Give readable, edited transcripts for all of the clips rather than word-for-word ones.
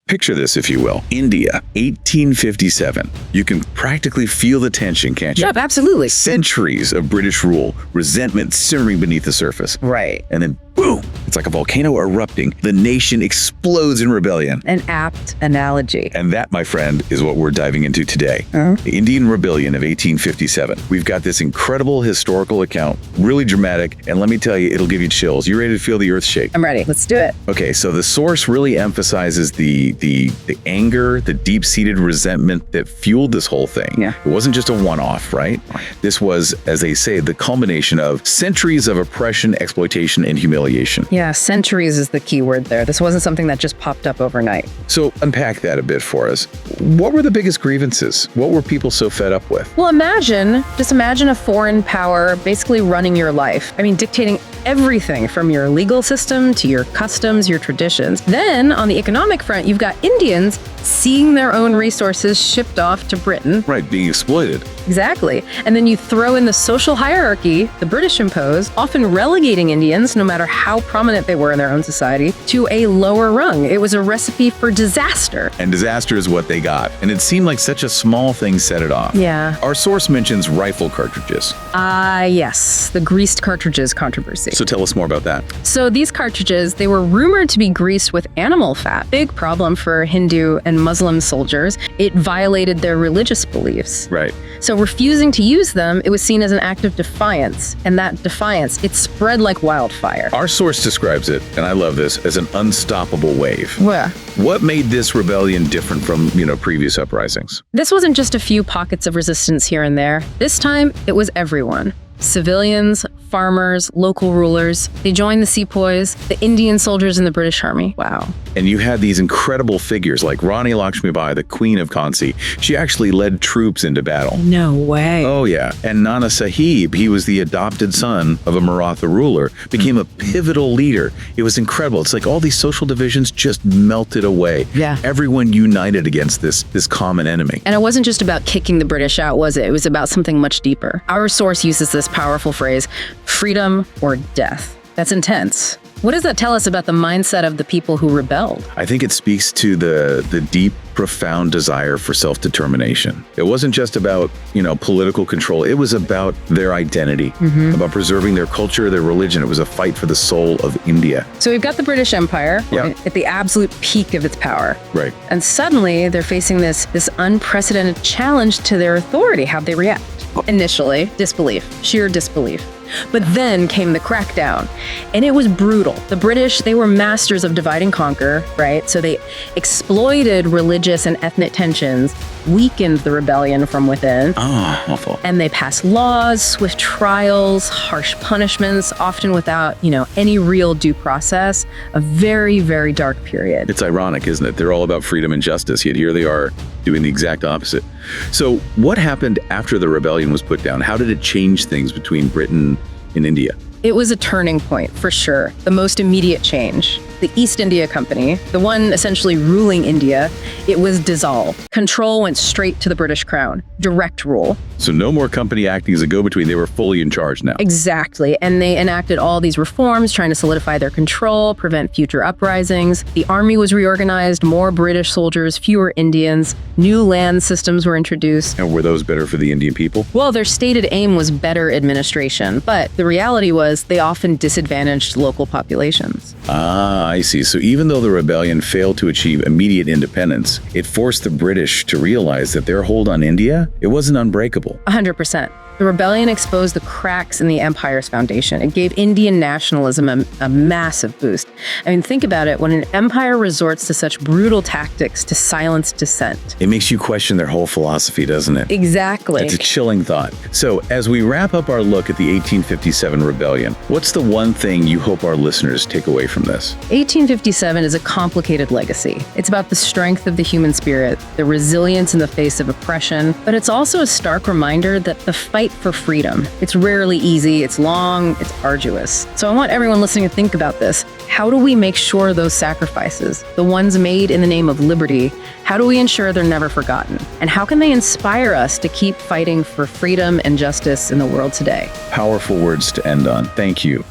Picture this, if you will. India, 1857. You can practically feel the tension, can't you? Yep, absolutely. Centuries of British rule, resentment simmering beneath the surface. Right. And then boom, it's like a volcano erupting. The nation explodes in rebellion. An apt analogy. And that, my friend, is what we're diving into today. The Indian Rebellion of 1857. We've got this incredible historical account, really dramatic, and let me tell you, it'll give you chills. You ready to feel the earth shake? I'm ready. Let's do it. Okay, so the source really emphasizes the anger, the deep-seated resentment that fueled this whole thing. Yeah. It wasn't just a one-off, right? This was, as they say, the culmination of centuries of oppression, exploitation, and humiliation. Yeah, centuries is the key word there. This wasn't something that just popped up overnight. So unpack that a bit for us. What were the biggest grievances? What were people so fed up with? Well, just imagine a foreign power basically running your life. I mean, dictating everything from your legal system to your customs, your traditions. Then, on the economic front, you've got Indians seeing their own resources shipped off to Britain. Right, being exploited. Exactly. And then you throw in the social hierarchy the British imposed, often relegating Indians, no matter how prominent they were in their own society, to a lower rung. It was a recipe for disaster. And disaster is what they got. And it seemed like such a small thing set it off. Yeah. Our source mentions rifle cartridges. Yes. The greased cartridges controversy. So tell us more about that. So these cartridges, they were rumored to be greased with animal fat. Big problem for Hindu and Muslim soldiers. It violated their religious beliefs. Right. So refusing to use them, it was seen as an act of defiance. And that defiance, it spread like wildfire. Our source describes it, and I love this, as an unstoppable wave. Yeah. What made this rebellion different from, previous uprisings? This wasn't just a few pockets of resistance here and there. This time, it was everyone. Civilians, farmers, local rulers. They joined the sepoys, the Indian soldiers in the British Army. Wow. And you had these incredible figures like Rani Lakshmibai, the Queen of Jhansi. She actually led troops into battle. No way. Oh, yeah. And Nana Sahib, he was the adopted son of a Maratha ruler, became a pivotal leader. It was incredible. It's like all these social divisions just melted away. Yeah. Everyone united against this common enemy. And it wasn't just about kicking the British out, was it? It was about something much deeper. Our source uses this powerful phrase, freedom or death. That's intense. What does that tell us about the mindset of the people who rebelled? I think it speaks to the deep, profound desire for self-determination. It wasn't just about, political control. It was about their identity, about preserving their culture, their religion. It was a fight for the soul of India. So we've got the British Empire at the absolute peak of its power. Right. And suddenly they're facing this unprecedented challenge to their authority. How'd they react? Initially, disbelief, sheer disbelief. But then came the crackdown, and it was brutal. The British, they were masters of divide and conquer, right? So they exploited religious and ethnic tensions, weakened the rebellion from within. Oh, awful. And they passed laws, swift trials, harsh punishments, often without, any real due process. A very, very dark period. It's ironic, isn't it? They're all about freedom and justice, yet here they are doing the exact opposite. So what happened after the rebellion was put down? How did it change things between Britain and India? It was a turning point, for sure. The most immediate change. The East India Company, the one essentially ruling India, it was dissolved. Control went straight to the British Crown. Direct rule. So no more company acting as a go-between. They were fully in charge now. Exactly. And they enacted all these reforms, trying to solidify their control, prevent future uprisings. The army was reorganized, more British soldiers, fewer Indians. New land systems were introduced. And were those better for the Indian people? Well, their stated aim was better administration, but the reality was they often disadvantaged local populations. Ah, I see. So even though the rebellion failed to achieve immediate independence, it forced the British to realize that their hold on India, it wasn't unbreakable. 100%. The rebellion exposed the cracks in the empire's foundation. It gave Indian nationalism a massive boost. I mean, think about it. When an empire resorts to such brutal tactics to silence dissent. It makes you question their whole philosophy, doesn't it? Exactly. It's a chilling thought. So as we wrap up our look at the 1857 rebellion, what's the one thing you hope our listeners take away from this? 1857 is a complicated legacy. It's about the strength of the human spirit, the resilience in the face of oppression, but it's also a stark reminder that the fight for freedom, it's rarely easy, it's long, it's arduous. So I want everyone listening to think about this. How do we make sure those sacrifices, the ones made in the name of liberty, how do we ensure they're never forgotten? And how can they inspire us to keep fighting for freedom and justice in the world today? Powerful words to end on. Thank you.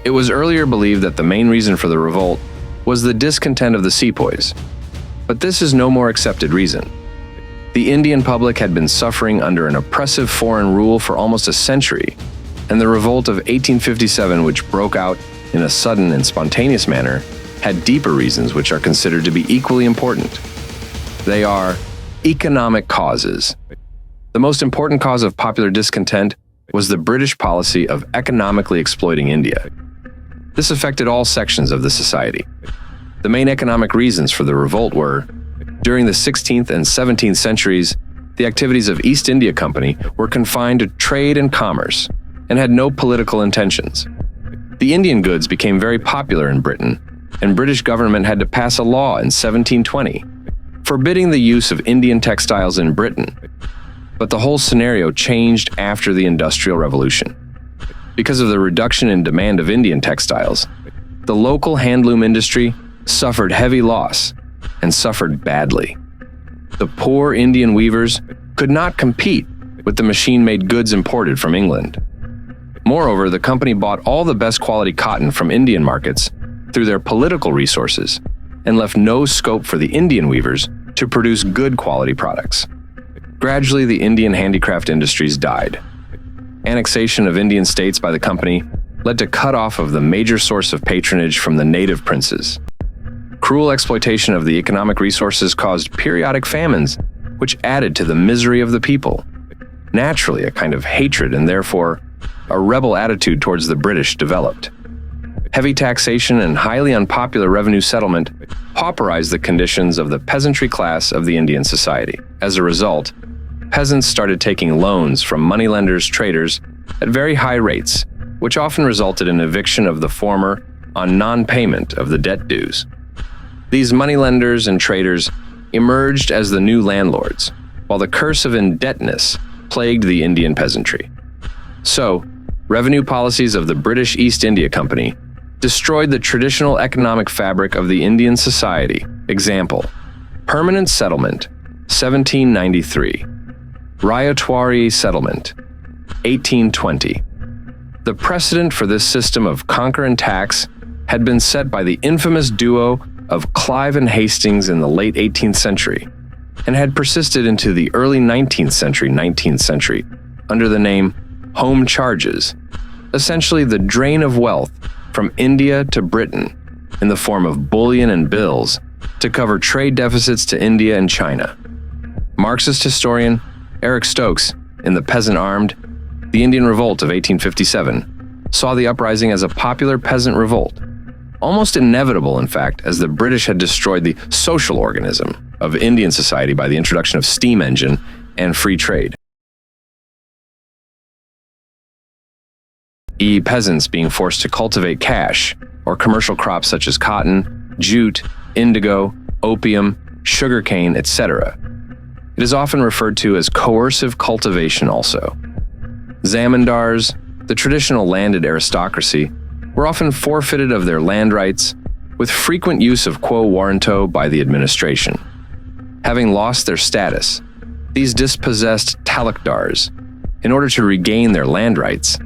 It was earlier believed that the main reason for the revolt was the discontent of the sepoys. But this is no more accepted reason. The Indian public had been suffering under an oppressive foreign rule for almost a century, and the revolt of 1857, which broke out in a sudden and spontaneous manner, had deeper reasons which are considered to be equally important. They are economic causes. The most important cause of popular discontent was the British policy of economically exploiting India. This affected all sections of the society. The main economic reasons for the revolt were, during the 16th and 17th centuries, the activities of East India Company were confined to trade and commerce and had no political intentions. The Indian goods became very popular in Britain, and British government had to pass a law in 1720, forbidding the use of Indian textiles in Britain. But the whole scenario changed after the Industrial Revolution. Because of the reduction in demand of Indian textiles, the local handloom industry suffered heavy loss and suffered badly. The poor Indian weavers could not compete with the machine-made goods imported from England. Moreover, the company bought all the best quality cotton from Indian markets through their political resources and left no scope for the Indian weavers to produce good quality products. Gradually, the Indian handicraft industries died. Annexation of Indian states by the company led to cut-off of the major source of patronage from the native princes. Cruel exploitation of the economic resources caused periodic famines, which added to the misery of the people. Naturally, a kind of hatred and therefore a rebel attitude towards the British developed. Heavy taxation and highly unpopular revenue settlement pauperized the conditions of the peasantry class of the Indian society. As a result, peasants started taking loans from moneylenders, traders, at very high rates, which often resulted in eviction of the former on non-payment of the debt dues. These moneylenders and traders emerged as the new landlords, while the curse of indebtedness plagued the Indian peasantry. So, revenue policies of the British East India Company destroyed the traditional economic fabric of the Indian society. Example: permanent settlement, 1793. Riotory settlement, 1820. The precedent for this system of conquer and tax had been set by the infamous duo of Clive and Hastings in the late 18th century, and had persisted into the early 19th century under the name home charges, essentially the drain of wealth from India to Britain in the form of bullion and bills to cover trade deficits to India and China. Marxist historian Eric Stokes, in The Peasant Armed, The Indian Revolt of 1857, saw the uprising as a popular peasant revolt, almost inevitable, in fact, as the British had destroyed the social organism of Indian society by the introduction of steam engine and free trade. Peasants being forced to cultivate cash or commercial crops such as cotton, jute, indigo, opium, sugarcane, etc. It is often referred to as coercive cultivation also. Zamindars, the traditional landed aristocracy, were often forfeited of their land rights, with frequent use of quo warranto by the administration. Having lost their status, these dispossessed talukdars, in order to regain their land rights,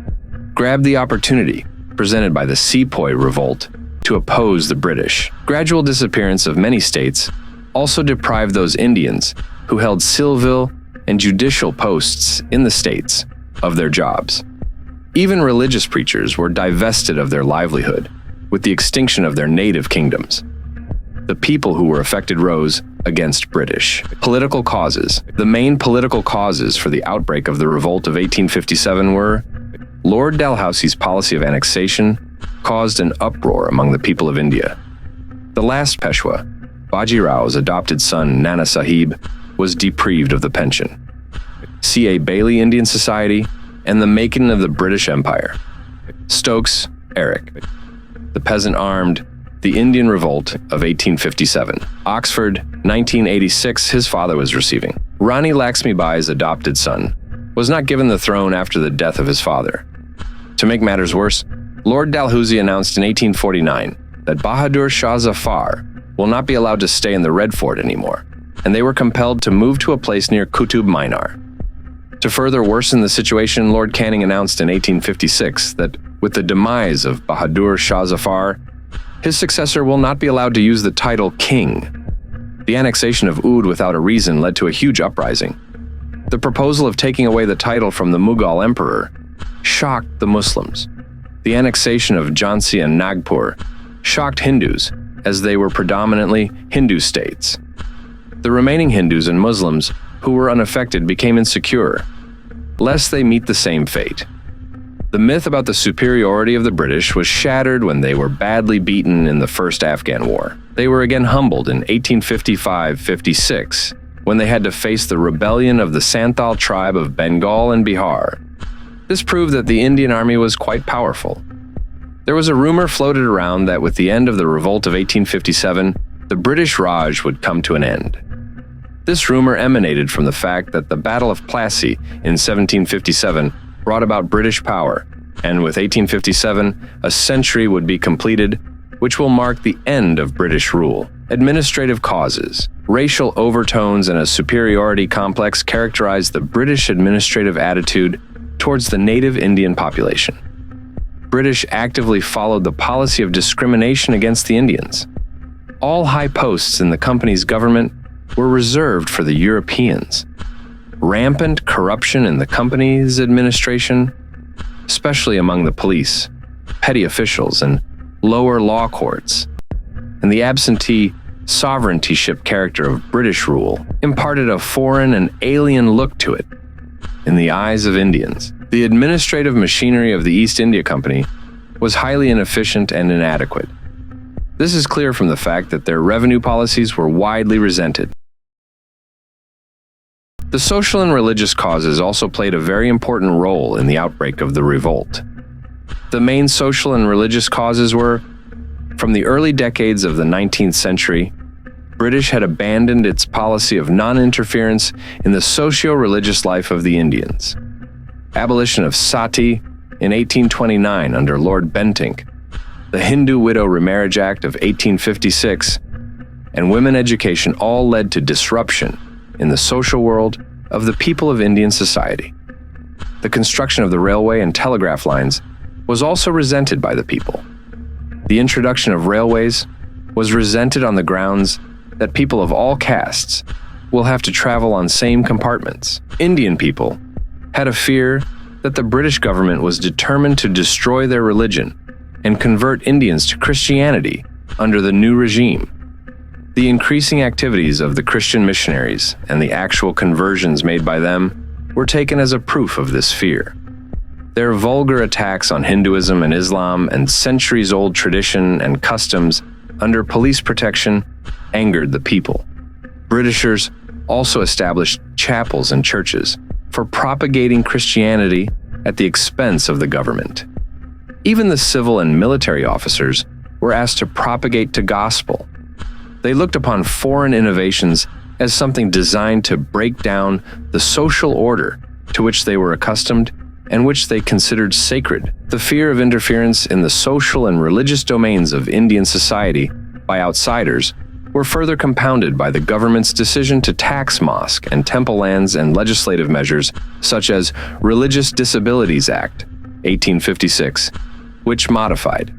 grabbed the opportunity presented by the Sepoy revolt to oppose the British. Gradual disappearance of many states also deprived those Indians who held civil and judicial posts in the states of their jobs. Even religious preachers were divested of their livelihood with the extinction of their native kingdoms. The people who were affected rose against British. Political causes. The main political causes for the outbreak of the revolt of 1857 were: Lord Dalhousie's policy of annexation caused an uproar among the people of India. The last Peshwa, Baji Rao's adopted son Nana Sahib, was deprived of the pension. C.A. Bailey Indian Society, and the making of the British Empire. Stokes, Eric. The Peasant Armed, The Indian Revolt of 1857. Oxford, 1986, his father was receiving. Rani Lakshmibai's adopted son was not given the throne after the death of his father. To make matters worse, Lord Dalhousie announced in 1849 that Bahadur Shah Zafar will not be allowed to stay in the Red Fort anymore, and they were compelled to move to a place near Qutub Minar. To further worsen the situation, Lord Canning announced in 1856 that with the demise of Bahadur Shah Zafar, His successor will not be allowed to use the title king. The annexation of Oudh without a reason led to a huge uprising. The proposal of taking away the title from the Mughal emperor shocked the Muslims. The annexation of Jhansi and Nagpur shocked Hindus, as they were predominantly Hindu states. The remaining Hindus and Muslims who were unaffected became insecure, lest they meet the same fate. The myth about the superiority of the British was shattered when they were badly beaten in the First Afghan War. They were again humbled in 1855-56, when they had to face the rebellion of the Santhal tribe of Bengal and Bihar. This proved that the Indian army was quite powerful. There was a rumor floated around that with the end of the revolt of 1857, the British Raj would come to an end. This rumor emanated from the fact that the Battle of Plassey in 1757 brought about British power, and with 1857, a century would be completed, which will mark the end of British rule. Administrative causes, racial overtones, and a superiority complex characterized the British administrative attitude towards the native Indian population. British actively followed the policy of discrimination against the Indians. All high posts in the company's government were reserved for the Europeans. Rampant corruption in the company's administration, especially among the police, petty officials, and lower law courts, and the absentee sovereigntyship character of British rule imparted a foreign and alien look to it. In the eyes of Indians, the administrative machinery of the East India Company was highly inefficient and inadequate. This is clear from the fact that their revenue policies were widely resented. The social and religious causes also played a very important role in the outbreak of the revolt. The main social and religious causes were, from the early decades of the 19th century, British had abandoned its policy of non-interference in the socio-religious life of the Indians. Abolition of sati in 1829 under Lord Bentinck, the Hindu Widow Remarriage Act of 1856, and women education all led to disruption in the social world of the people of Indian society. The construction of the railway and telegraph lines was also resented by the people. The introduction of railways was resented on the grounds that people of all castes will have to travel on same compartments. Indian people had a fear that the British government was determined to destroy their religion and convert Indians to Christianity under the new regime. The increasing activities of the Christian missionaries and the actual conversions made by them were taken as a proof of this fear. Their vulgar attacks on Hinduism and Islam and centuries-old tradition and customs under police protection angered the people. Britishers also established chapels and churches for propagating Christianity at the expense of the government. Even the civil and military officers were asked to propagate the gospel. They looked upon foreign innovations as something designed to break down the social order to which they were accustomed and which they considered sacred. The fear of interference in the social and religious domains of Indian society by outsiders were further compounded by the government's decision to tax mosque and temple lands and legislative measures such as Religious Disabilities Act, 1856, which modified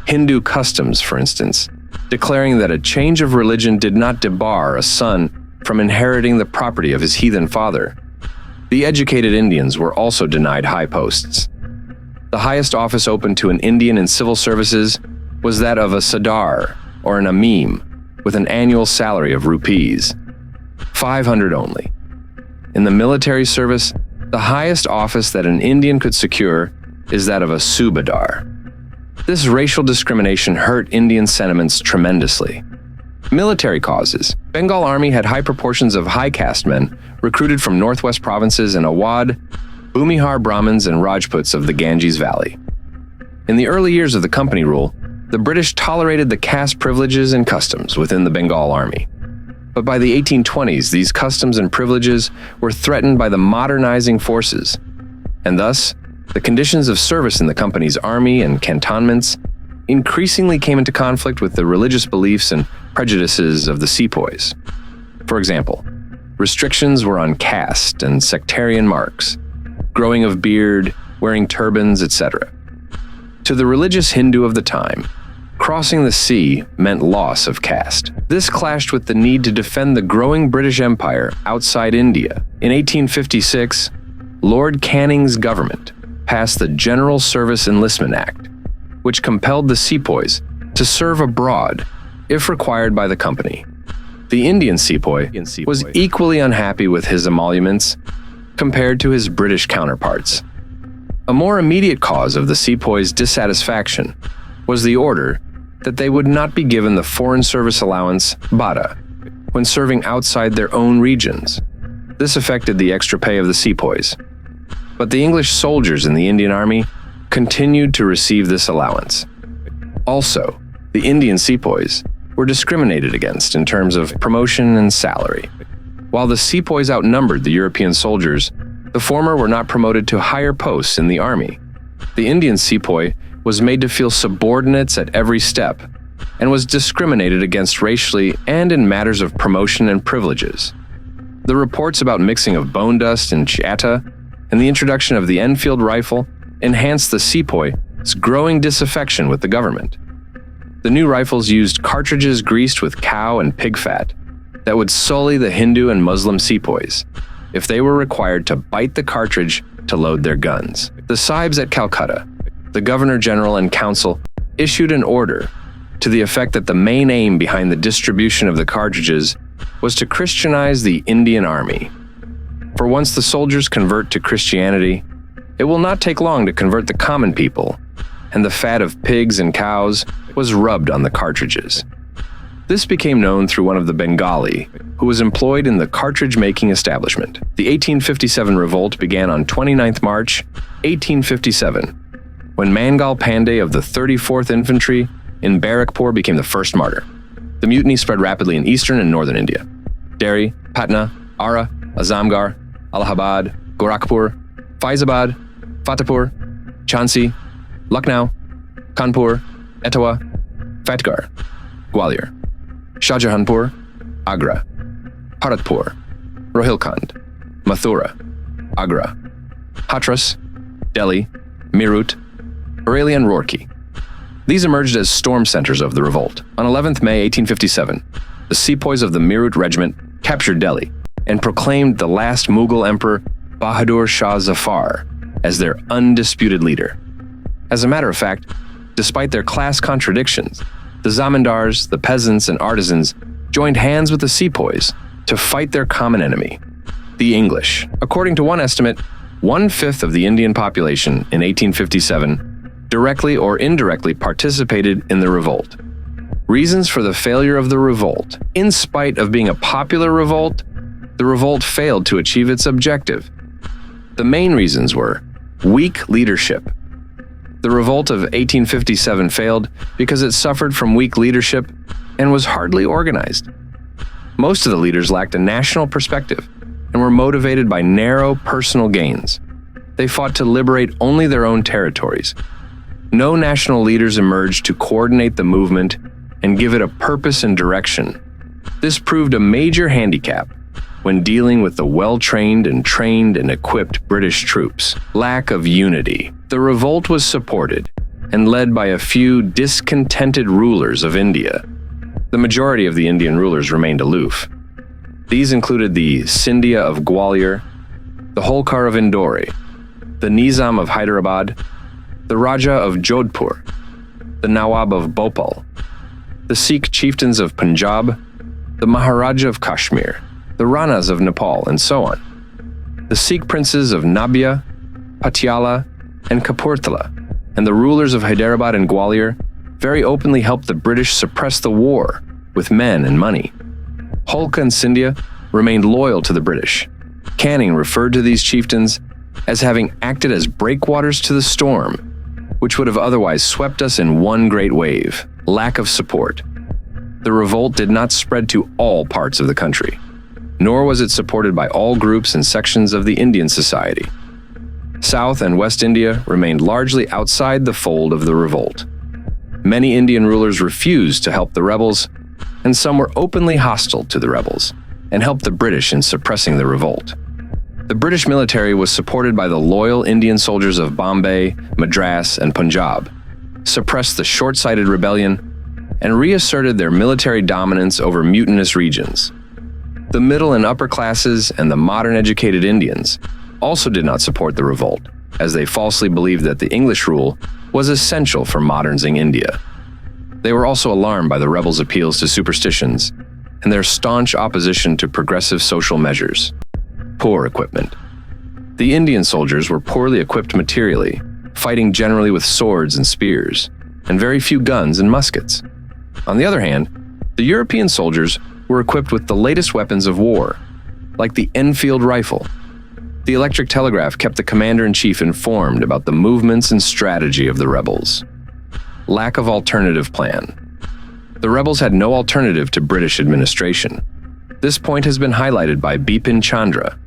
Hindu customs, for instance, declaring that a change of religion did not debar a son from inheriting the property of his heathen father. The educated Indians were also denied high posts. The highest office open to an Indian in civil services was that of a Sardar or an Amim, with an annual salary of rupees 500 only. In the military service, the highest office that an Indian could secure is that of a Subadar. This racial discrimination hurt Indian sentiments tremendously. Military causes. Bengal army had high proportions of high caste men recruited from northwest provinces and Awadh, Bhumihar Brahmins and Rajputs of the Ganges Valley. In the early years of the company rule, the British tolerated the caste privileges and customs within the Bengal army. But by the 1820s, these customs and privileges were threatened by the modernizing forces, and thus, the conditions of service in the company's army and cantonments increasingly came into conflict with the religious beliefs and prejudices of the sepoys. For example, restrictions were on caste and sectarian marks, growing of beard, wearing turbans, etc. To the religious Hindu of the time, Crossing the sea meant loss of caste. This clashed with the need to defend the growing British Empire outside India. In 1856, Lord Canning's government passed the General Service Enlistment Act, which compelled the sepoys to serve abroad if required by the company. The Indian sepoy was equally unhappy with his emoluments compared to his British counterparts. A more immediate cause of the sepoys' dissatisfaction was the order that they would not be given the Foreign Service allowance (bada) when serving outside their own regions. This affected the extra pay of the sepoys. But the English soldiers in the Indian Army continued to receive this allowance. Also, the Indian sepoys were discriminated against in terms of promotion and salary. While the sepoys outnumbered the European soldiers, the former were not promoted to higher posts in the army. The Indian sepoy was made to feel subordinates at every step and was discriminated against racially and in matters of promotion and privileges. The reports about mixing of bone dust and chiata and the introduction of the Enfield rifle enhanced the sepoy's growing disaffection with the government. The new rifles used cartridges greased with cow and pig fat that would sully the Hindu and Muslim sepoys if they were required to bite the cartridge to load their guns. The Sahibs at Calcutta, the Governor-General and Council, issued an order to the effect that the main aim behind the distribution of the cartridges was to Christianize the Indian Army. For once the soldiers convert to Christianity, it will not take long to convert the common people, and the fat of pigs and cows was rubbed on the cartridges. This became known through one of the Bengali, who was employed in the cartridge-making establishment. The 1857 revolt began on 29 March, 1857, when Mangal Pandey of the 34th Infantry in Barrackpur became the first martyr. The mutiny spread rapidly in eastern and northern India. Delhi, Patna, Ara, Azamgarh, Allahabad, Gorakhpur, Faizabad, Fatehpur, Jhansi, Lucknow, Kanpur, Etawah, Fatgarh, Gwalior, Shahjahanpur, Agra, Bharatpur, Rohilkhand, Mathura, Agra, Hatras, Delhi, Meerut, Bareilly and Roorkee. These emerged as storm centers of the revolt. On 11th May 1857, the sepoys of the Meerut regiment captured Delhi and proclaimed the last Mughal emperor Bahadur Shah Zafar as their undisputed leader. As a matter of fact, despite their class contradictions, the zamindars, the peasants, and artisans joined hands with the sepoys to fight their common enemy, the English. According to one estimate, 1/5 of the Indian population in 1857 directly or indirectly participated in the revolt. Reasons for the failure of the revolt. In spite of being a popular revolt, the revolt failed to achieve its objective. The main reasons were weak leadership. The revolt of 1857 failed because it suffered from weak leadership and was hardly organized. Most of the leaders lacked a national perspective and were motivated by narrow personal gains. They fought to liberate only their own territories. No national leaders emerged to coordinate the movement and give it a purpose and direction. This proved a major handicap when dealing with the well-trained and trained and equipped British troops. Lack of unity. The revolt was supported and led by a few discontented rulers of India. The majority of the Indian rulers remained aloof. These included the Scindia of Gwalior, the Holkar of Indore, the Nizam of Hyderabad, the Raja of Jodhpur, the Nawab of Bhopal, the Sikh chieftains of Punjab, the Maharaja of Kashmir, the Ranas of Nepal, and so on. The Sikh princes of Nabia, Patiala, and Kapurthala, and the rulers of Hyderabad and Gwalior very openly helped the British suppress the war with men and money. Holkar and Scindia remained loyal to the British. Canning referred to these chieftains as having acted as breakwaters to the storm, which would have otherwise swept us in one great wave. Lack of support. The revolt did not spread to all parts of the country, nor was it supported by all groups and sections of the Indian society. South and West India remained largely outside the fold of the revolt. Many Indian rulers refused to help the rebels, and some were openly hostile to the rebels and helped the British in suppressing the revolt. The British military was supported by the loyal Indian soldiers of Bombay, Madras, and Punjab, suppressed the short-sighted rebellion, and reasserted their military dominance over mutinous regions. The middle and upper classes and the modern educated Indians also did not support the revolt, as they falsely believed that the English rule was essential for modernizing India. They were also alarmed by the rebels' appeals to superstitions and their staunch opposition to progressive social measures. Poor equipment. The Indian soldiers were poorly equipped materially, fighting generally with swords and spears, and very few guns and muskets. On the other hand, the European soldiers were equipped with the latest weapons of war, like the Enfield rifle. The electric telegraph kept the commander-in-chief informed about the movements and strategy of the rebels. Lack of alternative plan. The rebels had no alternative to British administration. This point has been highlighted by Bipin Chandra.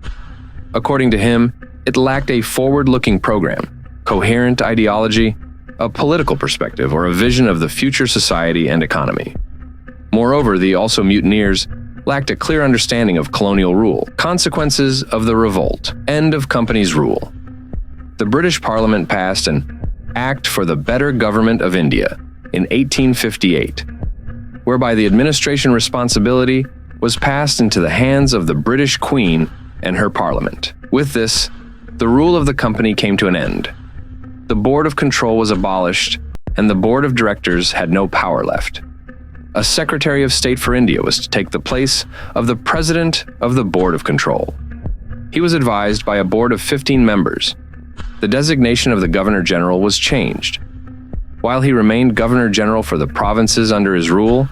According to him, it lacked a forward-looking program, coherent ideology, a political perspective, or a vision of the future society and economy. Moreover, the also mutineers lacked a clear understanding of colonial rule, consequences of the revolt, end of company's rule. The British Parliament passed an Act for the Better Government of India in 1858, whereby the administration responsibility was passed into the hands of the British Queen and her Parliament. With this, the rule of the company came to an end. The Board of Control was abolished, and the Board of Directors had no power left. A Secretary of State for India was to take the place of the President of the Board of Control. He was advised by a board of 15 members. The designation of the Governor-General was changed. While he remained Governor-General for the provinces under his rule,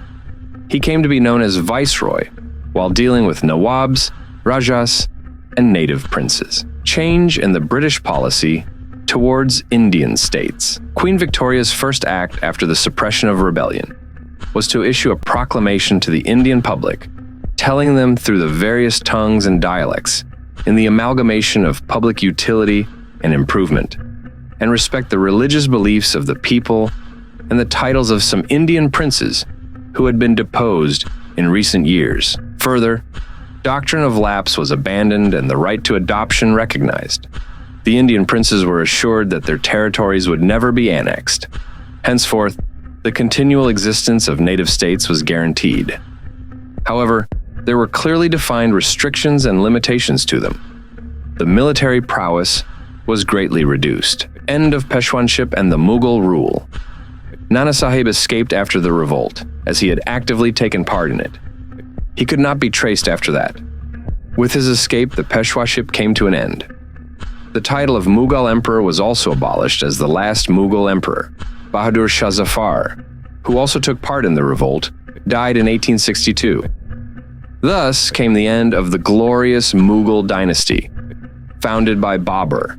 he came to be known as Viceroy while dealing with Nawabs, Rajas, and native princes. Change in the British policy towards Indian states. Queen Victoria's first act after the suppression of rebellion was to issue a proclamation to the Indian public, telling them through the various tongues and dialects in the amalgamation of public utility and improvement, and respect the religious beliefs of the people and the titles of some Indian princes who had been deposed in recent years. Further, doctrine of lapse was abandoned and the right to adoption recognized. The Indian princes were assured that their territories would never be annexed. Henceforth, the continual existence of native states was guaranteed. However, there were clearly defined restrictions and limitations to them. The military prowess was greatly reduced. End of Peshwanship and the Mughal rule. Nana Sahib escaped after the revolt, as he had actively taken part in it. He could not be traced after that. With his escape, the Peshwaship came to an end. The title of Mughal Emperor was also abolished as the last Mughal Emperor, Bahadur Shah Zafar, who also took part in the revolt, died in 1862. Thus came the end of the glorious Mughal dynasty, founded by Babur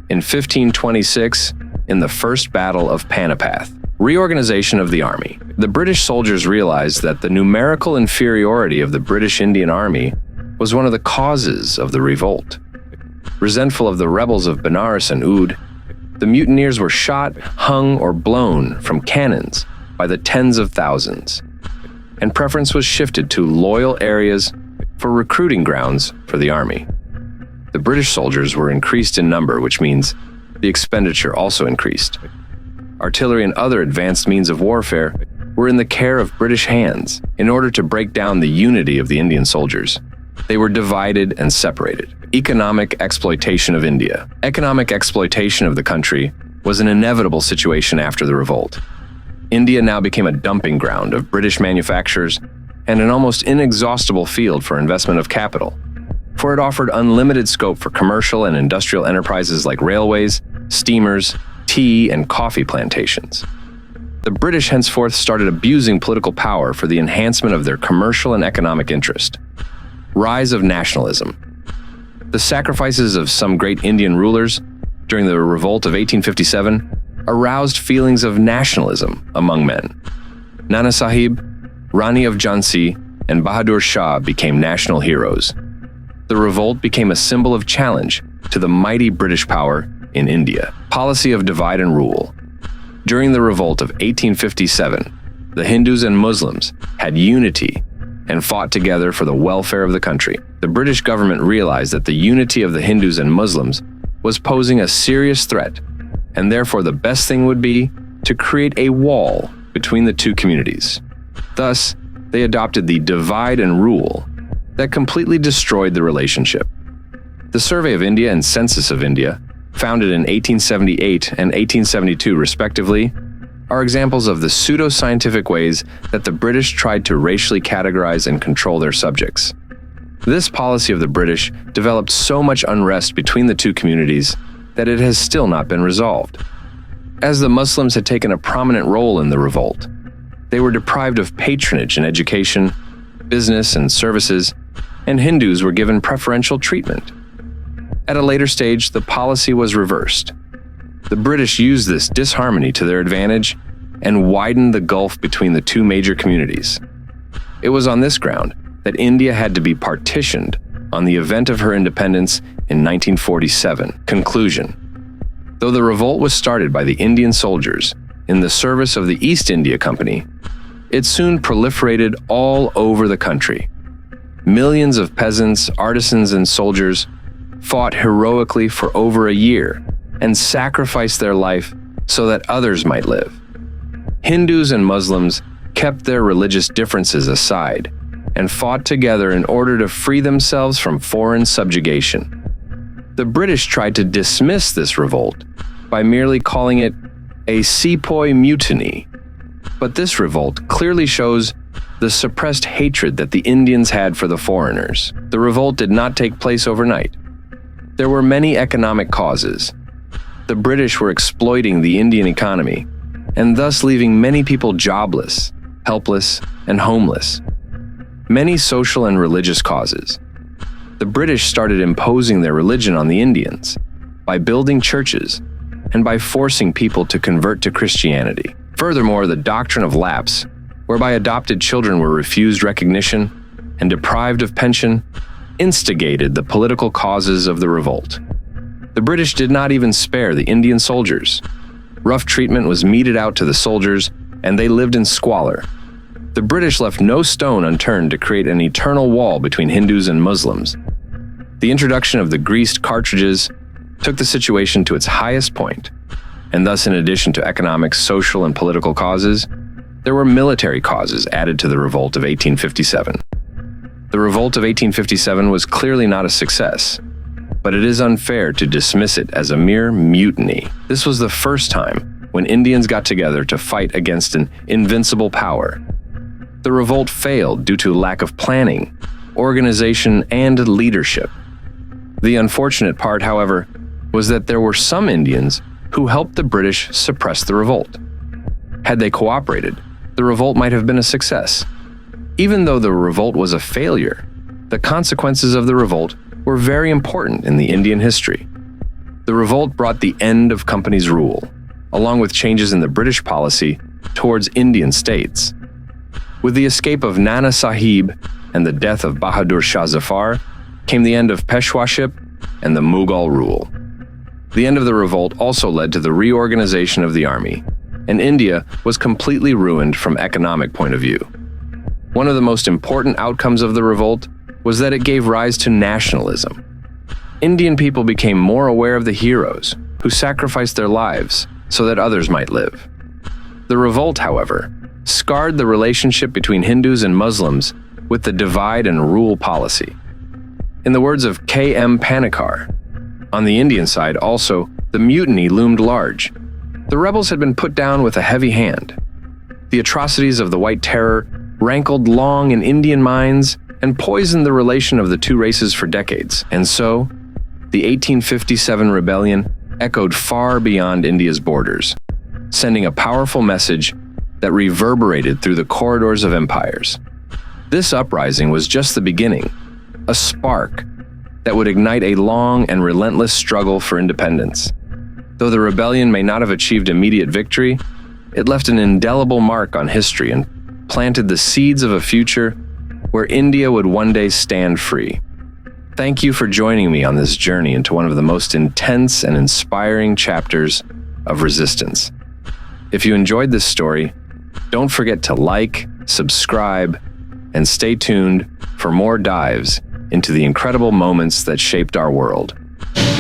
in 1526 in the First Battle of Panipat. Reorganization of the army. The British soldiers realized that the numerical inferiority of the British Indian Army was one of the causes of the revolt. Resentful of the rebels of Benares and Oud, the mutineers were shot, hung, or blown from cannons by the tens of thousands, and preference was shifted to loyal areas for recruiting grounds for the army. The British soldiers were increased in number, which means the expenditure also increased. Artillery and other advanced means of warfare were in the care of British hands in order to break down the unity of the Indian soldiers. They were divided and separated. Economic exploitation of India. Economic exploitation of the country was an inevitable situation after the revolt. India now became a dumping ground of British manufacturers and an almost inexhaustible field for investment of capital, for it offered unlimited scope for commercial and industrial enterprises like railways, steamers, tea, and coffee plantations. The British henceforth started abusing political power for the enhancement of their commercial and economic interest. Rise of nationalism. The sacrifices of some great Indian rulers during the revolt of 1857 aroused feelings of nationalism among men. Nana Sahib, Rani of Jhansi, and Bahadur Shah became national heroes. The revolt became a symbol of challenge to the mighty British power in India. Policy of divide and rule. During the revolt of 1857, the Hindus and Muslims had unity and fought together for the welfare of the country. The British government realized that the unity of the Hindus and Muslims was posing a serious threat, and therefore the best thing would be to create a wall between the two communities. Thus, they adopted the divide and rule that completely destroyed the relationship. The Survey of India and Census of India, founded in 1878 and 1872 respectively, are examples of the pseudo-scientific ways that the British tried to racially categorize and control their subjects. This policy of the British developed so much unrest between the two communities that it has still not been resolved. As the Muslims had taken a prominent role in the revolt, they were deprived of patronage in education, business, and services, and Hindus were given preferential treatment. At a later stage, the policy was reversed. The British used this disharmony to their advantage and widened the gulf between the two major communities. It was on this ground that India had to be partitioned on the event of her independence in 1947. Conclusion. Though the revolt was started by the Indian soldiers in the service of the East India Company, it soon proliferated all over the country. Millions of peasants, artisans, and soldiers fought heroically for over a year and sacrificed their life so that others might live. Hindus and Muslims kept their religious differences aside and fought together in order to free themselves from foreign subjugation. The British tried to dismiss this revolt by merely calling it a Sepoy Mutiny, but this revolt clearly shows the suppressed hatred that the Indians had for the foreigners. The revolt did not take place overnight. There were many economic causes. The British were exploiting the Indian economy and thus leaving many people jobless, helpless, and homeless. Many social and religious causes. The British started imposing their religion on the Indians by building churches and by forcing people to convert to Christianity. Furthermore, the doctrine of lapse, whereby adopted children were refused recognition and deprived of pension, instigated the political causes of the revolt. The British did not even spare the Indian soldiers. Rough treatment was meted out to the soldiers, and they lived in squalor. The British left no stone unturned to create an eternal wall between Hindus and Muslims. The introduction of the greased cartridges took the situation to its highest point, and thus, in addition to economic, social, and political causes, there were military causes added to the revolt of 1857. The revolt of 1857 was clearly not a success, but it is unfair to dismiss it as a mere mutiny. This was the first time when Indians got together to fight against an invincible power. The revolt failed due to lack of planning, organization, and leadership. The unfortunate part, however, was that there were some Indians who helped the British suppress the revolt. Had they cooperated, the revolt might have been a success. Even though the revolt was a failure, the consequences of the revolt were very important in the Indian history. The revolt brought the end of company's rule, along with changes in the British policy towards Indian states. With the escape of Nana Sahib and the death of Bahadur Shah Zafar, came the end of Peshwaship and the Mughal rule. The end of the revolt also led to the reorganization of the army, and India was completely ruined from economic point of view. One of the most important outcomes of the revolt was that it gave rise to nationalism. Indian people became more aware of the heroes who sacrificed their lives so that others might live. The revolt, however, scarred the relationship between Hindus and Muslims with the divide and rule policy. In the words of K.M. Panikkar, on the Indian side also, the mutiny loomed large. The rebels had been put down with a heavy hand. The atrocities of the White Terror rankled long in Indian minds and poisoned the relation of the two races for decades. And so, the 1857 rebellion echoed far beyond India's borders, sending a powerful message that reverberated through the corridors of empires. This uprising was just the beginning, a spark that would ignite a long and relentless struggle for independence. Though the rebellion may not have achieved immediate victory, it left an indelible mark on history and planted the seeds of a future where India would one day stand free. Thank you for joining me on this journey into one of the most intense and inspiring chapters of resistance. If you enjoyed this story, don't forget to like, subscribe, and stay tuned for more dives into the incredible moments that shaped our world.